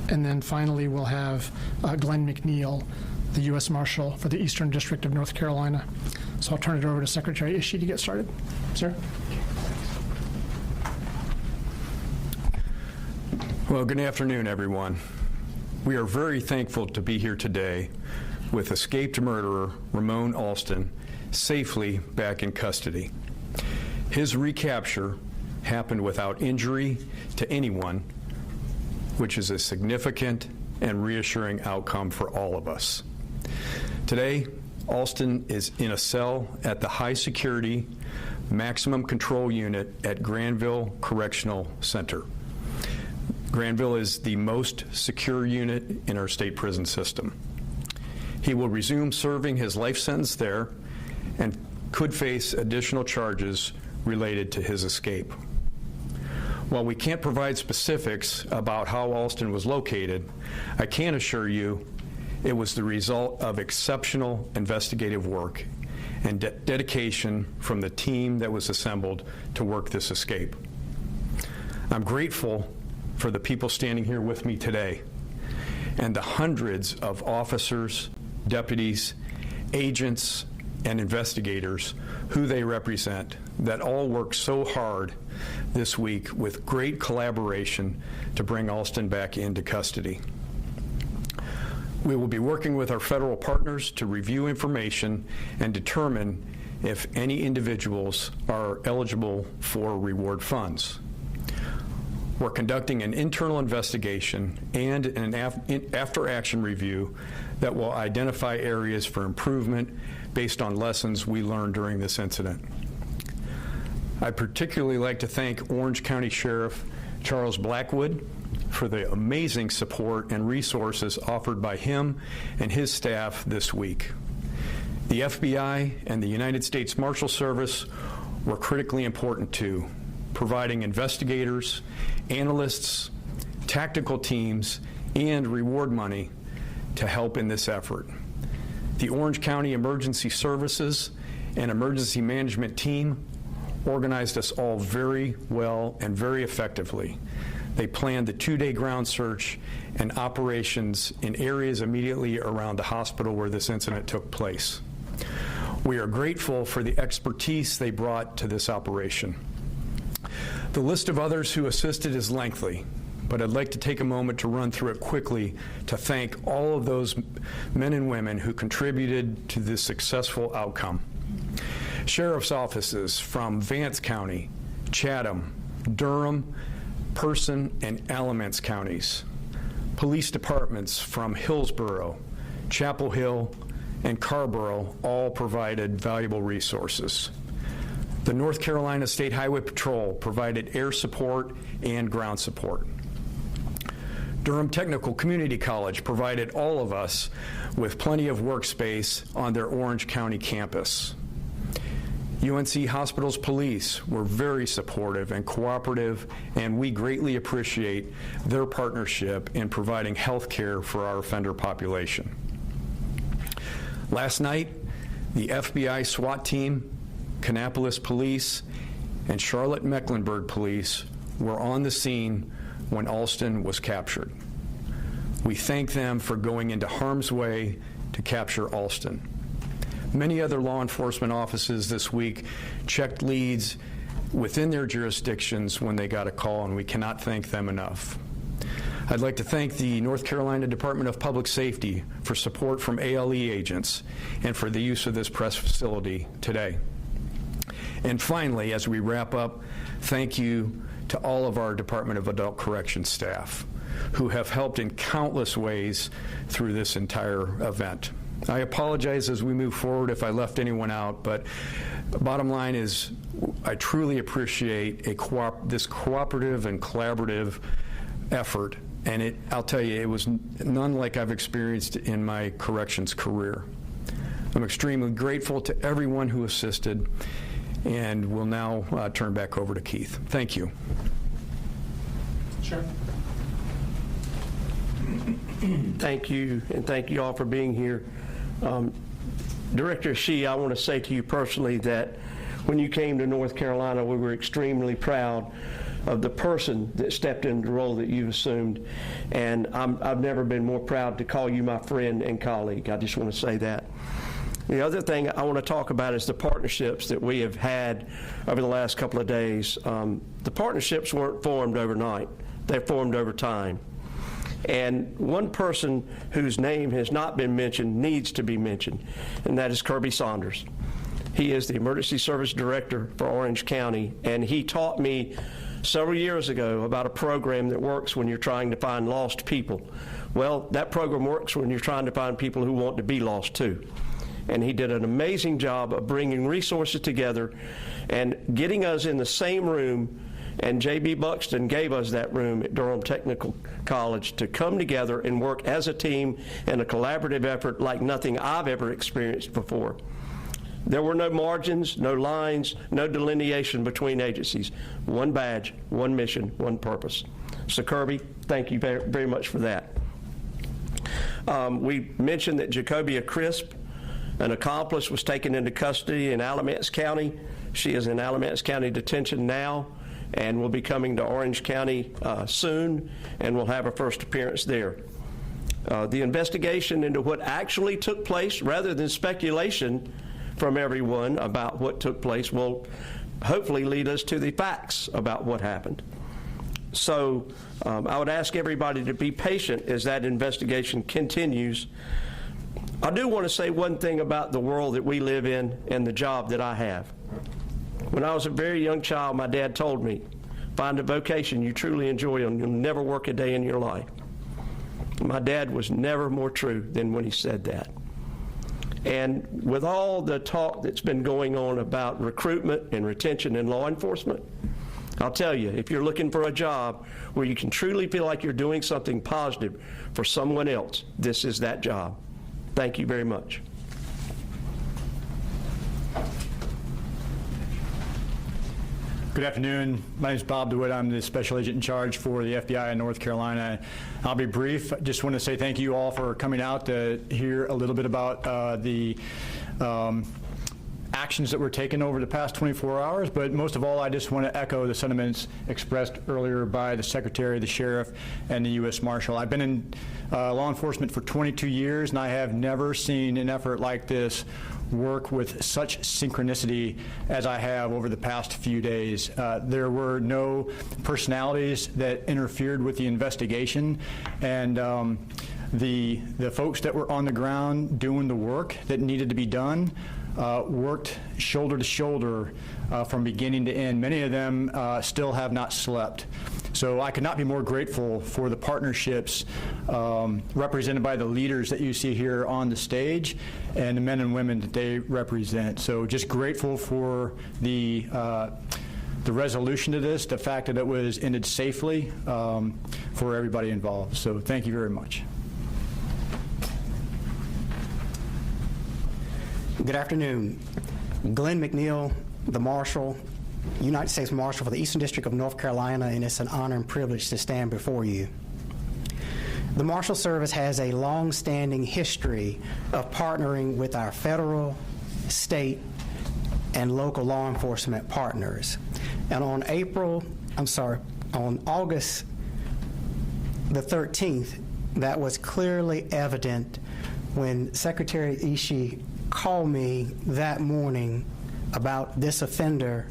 And then finally, we'll have Glenn McNeil, the US Marshal for the Eastern District of North Carolina. So I'll turn it over to Secretary Ishii to get started. Sir? Well, good afternoon, everyone. We are very thankful to be here today with escaped murderer Ramon Alston safely back in custody. His recapture happened without injury to anyone, which is a significant and reassuring outcome for all of us. Today, Alston is in a cell at the high security maximum control unit at Granville Correctional Center. Granville is the most secure unit in our state prison system. He will resume serving his life sentence there and could face additional charges related to his escape. While we can't provide specifics about how Alston was located, I can assure you it was the result of exceptional investigative work and dedication from the team that was assembled to work this escape. I'm grateful for the people standing here with me today and the hundreds of officers, deputies, agents, and investigators who they represent that all worked so hard this week with great collaboration to bring Alston back into custody. We will be working with our federal partners to review information and determine if any individuals are eligible for reward funds. We're conducting an internal investigation and an after-action review that will identify areas for improvement based on lessons we learned during this incident. I'd particularly like to thank Orange County Sheriff Charles Blackwood for the amazing support and resources offered by him and his staff this week. The FBI and the United States Marshals Service were critically important too, providing investigators, analysts, tactical teams, and reward money to help in this effort. The Orange County Emergency Services and Emergency Management team organized us all very well and very effectively. They planned the 2-day ground search and operations in areas immediately around the hospital where this incident took place. We are grateful for the expertise they brought to this operation. The list of others who assisted is lengthy, but I'd like to take a moment to run through it quickly to thank all of those men and women who contributed to this successful outcome. Sheriff's offices from Vance County, Chatham, Durham, Person, and Alamance counties. Police departments from Hillsborough, Chapel Hill, and Carrboro all provided valuable resources. The North Carolina State Highway Patrol provided air support and ground support. Durham Technical Community College provided all of us with plenty of workspace on their Orange County campus. UNC Hospitals Police were very supportive and cooperative, and we greatly appreciate their partnership in providing health care for our offender population. Last night, the FBI SWAT team, Kannapolis Police, and Charlotte-Mecklenburg Police were on the scene when Alston was captured. We thank them for going into harm's way to capture Alston. Many other law enforcement offices this week checked leads within their jurisdictions when they got a call, and we cannot thank them enough. I'd like to thank the North Carolina Department of Public Safety for support from ALE agents and for the use of this press facility today. And finally, as we wrap up, thank you to all of our Department of Adult Corrections staff who have helped in countless ways through this entire event. I apologize as we move forward if I left anyone out, but the bottom line is I truly appreciate this cooperative and collaborative effort, and I'll tell you, it was none like I've experienced in my corrections career. I'm extremely grateful to everyone who assisted, and will now turn back over to Keith. Thank you. Sure. Thank you, and thank you all for being here. Director Ishii, I want to say to you personally that when you came to North Carolina, we were extremely proud of the person that stepped into the role that you assumed. And I've never been more proud to call you my friend and colleague. I just want to say that. The other thing I want to talk about is the partnerships that we have had over the last couple of days. The partnerships weren't formed overnight. They're formed over time. And one person whose name has not been mentioned needs to be mentioned, and that is Kirby Saunders. He is the Emergency Service Director for Orange County, and he taught me several years ago about a program that works when you're trying to find lost people. Well, that program works when you're trying to find people who want to be lost too. And he did an amazing job of bringing resources together and getting us in the same room. And J.B. Buxton gave us that room at Durham Technical College to come together and work as a team in a collaborative effort like nothing I've ever experienced before. There were no margins, no lines, no delineation between agencies. One badge, one mission, one purpose. So Kirby, thank you very, very much for that. We mentioned that Jacobia Crisp, an accomplice, was taken into custody in Alamance County. She is in Alamance County detention now and will be coming to Orange County soon, and will have her first appearance there. The investigation into what actually took place, rather than speculation from everyone about what took place, will hopefully lead us to the facts about what happened. So I would ask everybody to be patient as that investigation continues. I do want to say one thing about the world that we live in and the job that I have. When I was a very young child, my dad told me, find a vocation you truly enjoy and you'll never work a day in your life. My dad was never more true than when he said that. And with all the talk that's been going on about recruitment and retention in law enforcement, I'll tell you, if you're looking for a job where you can truly feel like you're doing something positive for someone else, this is that job. Thank you very much. Good afternoon. My name is Bob DeWitt. I'm the special agent in charge for the FBI in North Carolina. I'll be brief. I just want to say thank you all for coming out to hear a little bit about the actions that were taken over the past 24 hours, but most of all, I just want to echo the sentiments expressed earlier by the Secretary, the Sheriff, and the U.S. Marshal. I've been in law enforcement for 22 years, and I have never seen an effort like this work with such synchronicity as I have over the past few days. There were no personalities that interfered with the investigation, and the folks that were on the ground doing the work that needed to be done worked shoulder to shoulder from beginning to end. Many of them still have not slept. So I could not be more grateful for the partnerships represented by the leaders that you see here on the stage and the men and women that they represent. So just grateful for the resolution to this, the fact that it was ended safely for everybody involved. So thank you very much. Good afternoon. Glenn McNeil, the Marshal, United States Marshal for the Eastern District of North Carolina, and it's an honor and privilege to stand before you. The Marshal Service has a long-standing history of partnering with our federal, state, and local law enforcement partners. And on August the 13th, that was clearly evident when Secretary Ishii called me that morning about this offender.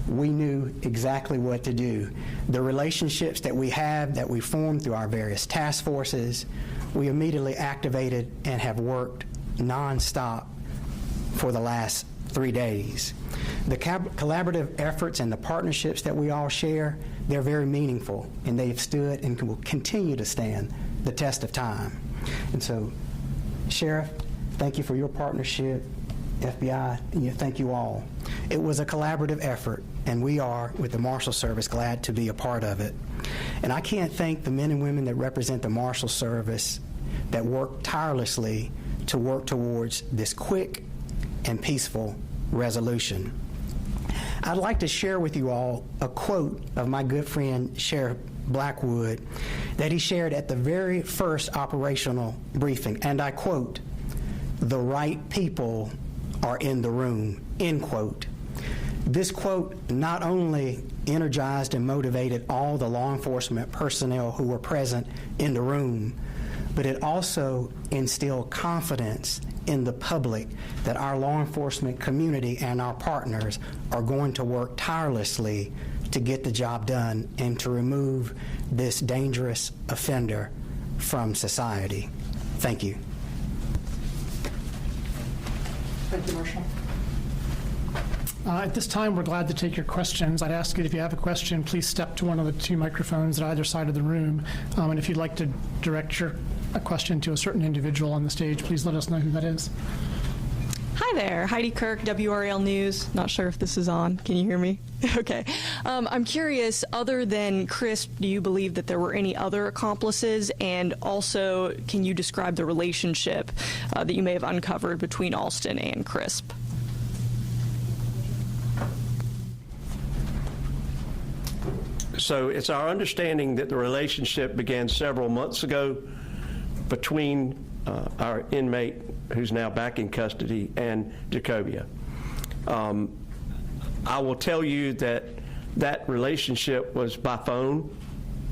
We knew exactly what to do. The relationships that we have, that we formed through our various task forces, we immediately activated and have worked nonstop for the last 3 days. The collaborative efforts and the partnerships that we all share, they're very meaningful, and they've stood and will continue to stand the test of time. And so, Sheriff, thank you for your partnership. FBI, thank you all. It was a collaborative effort, and we are, with the Marshal Service, glad to be a part of it. And I can't thank the men and women that represent the Marshal Service that work tirelessly to work towards this quick and peaceful resolution. I'd like to share with you all a quote of my good friend Sheriff Blackwood that he shared at the very first operational briefing, and I quote, "The right people are in the room," end quote. This quote not only energized and motivated all the law enforcement personnel who were present in the room, but it also instilled confidence in the public that our law enforcement community and our partners are going to work tirelessly to get the job done and to remove this dangerous offender from society. Thank you. Thank you, Marshal. At this time, we're glad to take your questions. I'd ask you, if you have a question, please step to one of the two microphones at either side of the room. And if you'd like to direct a question to a certain individual on the stage, please let us know who that is. Hi there, Heidi Kirk, WRAL News. Not sure if this is on. Can you hear me? Okay. I'm curious, other than Crisp, do you believe that there were any other accomplices? And also, can you describe the relationship that you may have uncovered between Alston and Crisp? So it's our understanding that the relationship began several months ago between our inmate, who's now back in custody, and Jacobia. I will tell you that that relationship was by phone,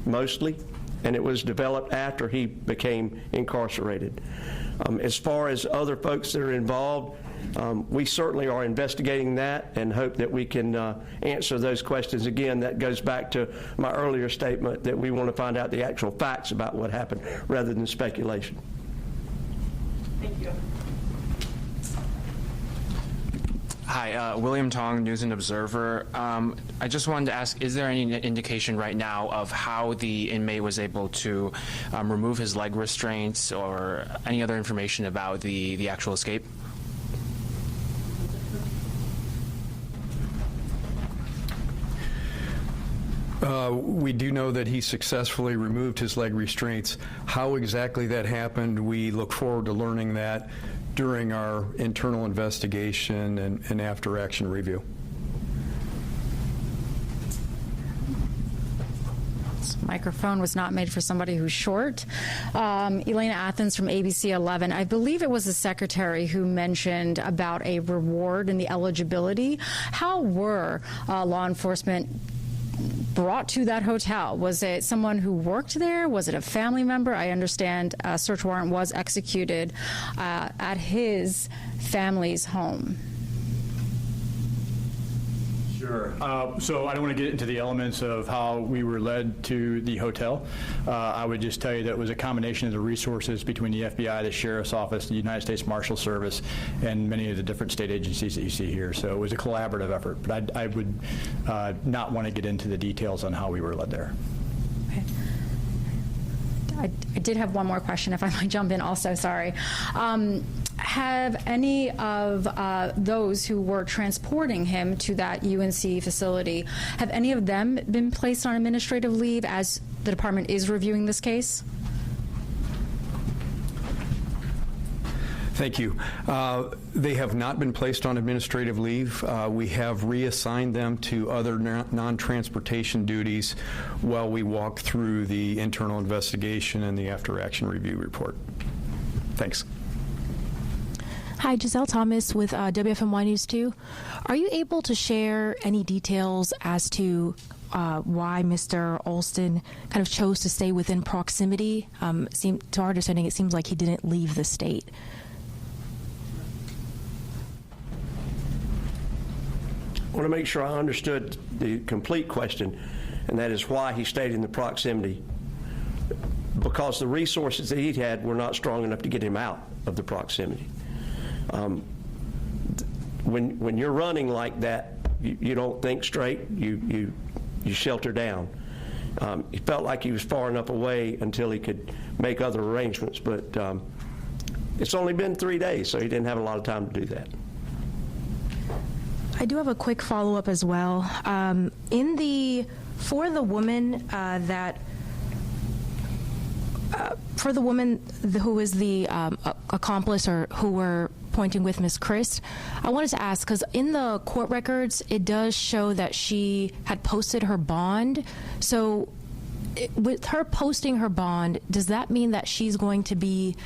mostly, and it was developed after he became incarcerated. As far as other folks that are involved, we certainly are investigating that and hope that we can answer those questions. Again, that goes back to my earlier statement that we want to find out the actual facts about what happened rather than speculation. Thank you. Hi, William Tong, News and Observer. I just wanted to ask, is there any indication right now of how the inmate was able to remove his leg restraints or any other information about the actual escape? We do know that he successfully removed his leg restraints. How exactly that happened, we look forward to learning that during our internal investigation and after action review. This microphone was not made for somebody who's short. Elena Athens from ABC 11. I believe it was the secretary who mentioned about a reward and the eligibility. How were law enforcement brought to that hotel? Was it someone who worked there? Was it a family member? I understand a search warrant was executed at his family's home. Sure. So I don't want to get into the elements of how we were led to the hotel. I would just tell you that it was a combination of the resources between the FBI, the Sheriff's Office, the United States Marshals Service, and many of the different state agencies that you see here. So it was a collaborative effort, but I would not want to get into the details on how we were led there. Okay. I did have one more question, if I might jump in also, sorry. Have any of those who were transporting him to that UNC facility, have any of them been placed on administrative leave as the department is reviewing this case? Thank you. They have not been placed on administrative leave. We have reassigned them to other non-transportation duties while we walk through the internal investigation and the after-action review report. Thanks. Hi, Giselle Thomas with WFMY News 2. Are you able to share any details as to why Mr. Alston kind of chose to stay within proximity? To our understanding, it seems like he didn't leave the state. I want to make sure I understood the complete question, and that is why he stayed in the proximity. Because the resources that he had were not strong enough to get him out of the proximity. When you're running like that, you don't think straight. You shelter down. He felt like he was far enough away until he could make other arrangements, but it's only been 3 days, so he didn't have a lot of time to do that. I do have a quick follow-up as well. For the woman who is the accomplice or who were pointing with Ms. Christ, I wanted to ask, because in the court records, it does show that she had posted her bond. So with her posting her bond, does that mean that she's going to be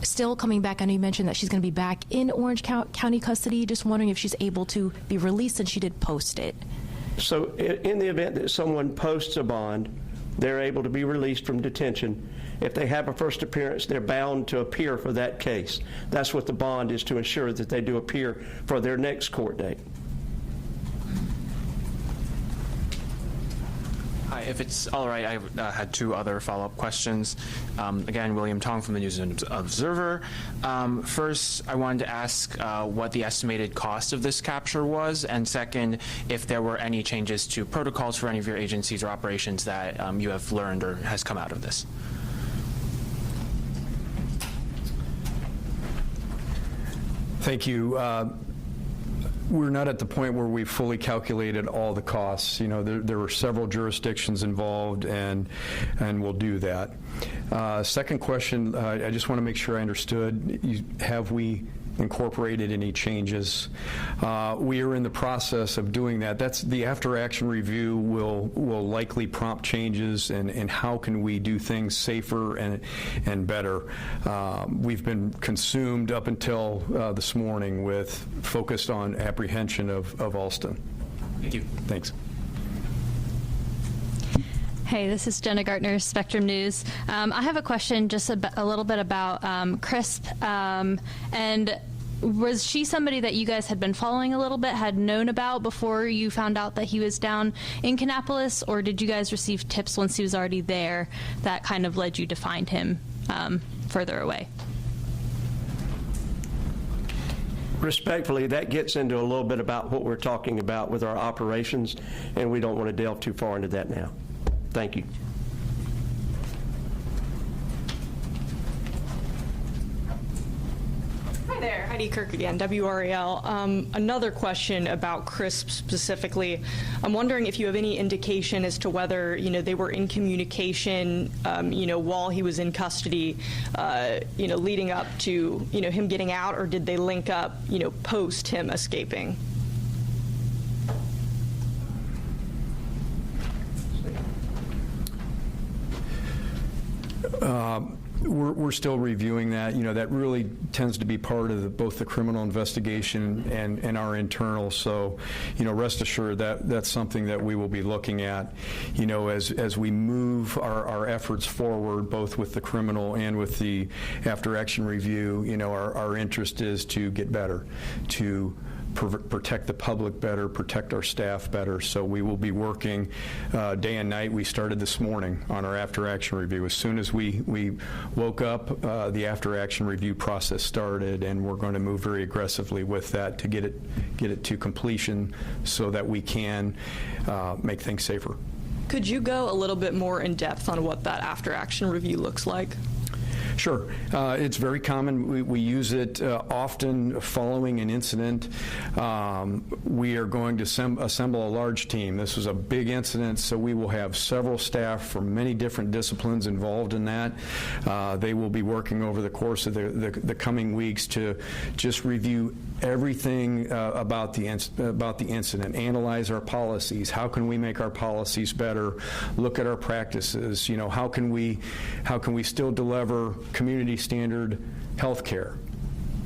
still coming back? I know you mentioned that she's going to be back in Orange County custody. Just wondering if she's able to be released, and she did post it. So in the event that someone posts a bond, they're able to be released from detention. If they have a first appearance, they're bound to appear for that case. That's what the bond is, to ensure that they do appear for their next court date. Hi, if it's all right, I had two other follow-up questions. Again, William Tong from the News and Observer. First, I wanted to ask what the estimated cost of this capture was, and second, if there were any changes to protocols for any of your agencies or operations that you have learned or has come out of this. Thank you. We're not at the point where we've fully calculated all the costs. You know, there were several jurisdictions involved, and we'll do that. Second question, I just want to make sure I understood. Have we incorporated any changes? We are in the process of doing that. That's the after-action review will likely prompt changes and how can we do things safer and better. We've been consumed up until this morning with focused on apprehension of Alston. Thank you. Thanks. Hey, this is Jenna Gartner, Spectrum News. I have a question just a little bit about Crisp. And was she somebody that you guys had been following a little bit, had known about before you found out that he was down in Kannapolis, or did you guys receive tips once he was already there that kind of led you to find him further away? Respectfully, that gets into a little bit about what we're talking about with our operations, and we don't want to delve too far into that now. Thank you. Hi there, Heidi Kirk again, WRAL. Another question about CRISP specifically. I'm wondering if you have any indication as to whether, they were in communication, while he was in custody, leading up to, him getting out, or did they link up, post him escaping? We're still reviewing that. That really tends to be part of both the criminal investigation and our internal. So, rest assured that that's something that we will be looking at, as we move our efforts forward, both with the criminal and with the after-action review. Our interest is to get better, to protect the public better, protect our staff better. So we will be working day and night. We started this morning on our after-action review. As soon as we woke up, the after-action review process started, and we're going to move very aggressively with that to get it to completion so that we can make things safer. Could you go a little bit more in depth on what that after-action review looks like? Sure. It's very common. We use it often following an incident. We are going to assemble a large team. This was a big incident, so we will have several staff from many different disciplines involved in that. They will be working over the course of the coming weeks to just review everything about the incident, analyze our policies. How can we make our policies better? Look at our practices. How can we still deliver community standard health care,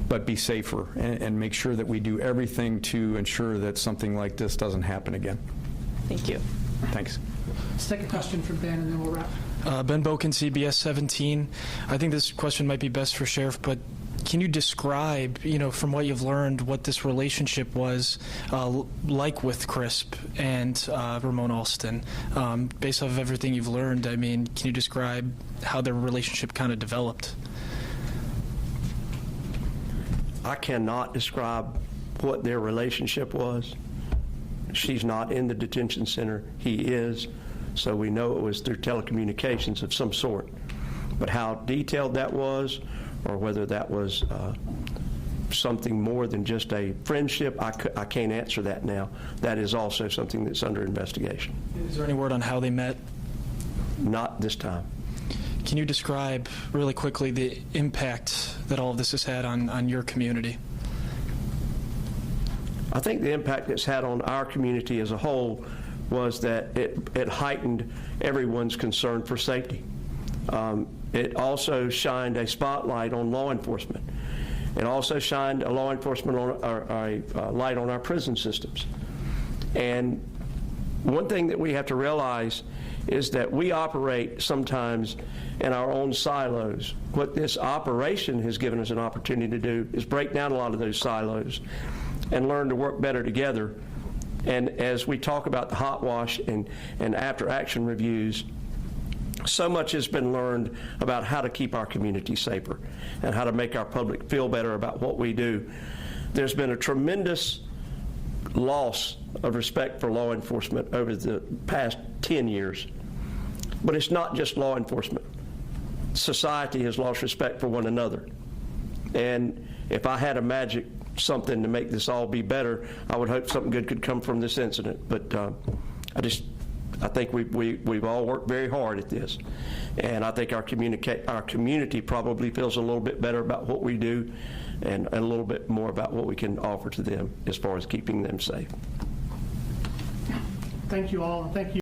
but be safer and make sure that we do everything to ensure that something like this doesn't happen again. Thank you. Thanks. Let's take a question from Ben, and then we'll wrap. Ben Boken, CBS 17. I think this question might be best for Sheriff, but can you describe, from what you've learned, what this relationship was like with Crisp and Ramon Alston? Based off of everything you've learned, can you describe how their relationship kind of developed? I cannot describe what their relationship was. She's not in the detention center. He is. So we know it was through telecommunications of some sort. But how detailed that was, or whether that was something more than just a friendship, I can't answer that now. That is also something that's under investigation. Is there any word on how they met? Not this time. Can you describe really quickly the impact that all of this has had on your community? I think the impact it's had on our community as a whole was that it heightened everyone's concern for safety. It also shined a spotlight on law enforcement. It also shined a law enforcement light on our prison systems. And one thing that we have to realize is that we operate sometimes in our own silos. What this operation has given us an opportunity to do is break down a lot of those silos and learn to work better together. And as we talk about the hot wash and after action reviews, so much has been learned about how to keep our community safer and how to make our public feel better about what we do. There's been a tremendous loss of respect for law enforcement over the past 10 years. But it's not just law enforcement. Society has lost respect for one another. And if I had a magic something to make this all be better, I would hope something good could come from this incident. But I think we've all worked very hard at this, and I think our community probably feels a little bit better about what we do, and a little bit more about what we can offer to them as far as keeping them safe. Thank you all. Thank you.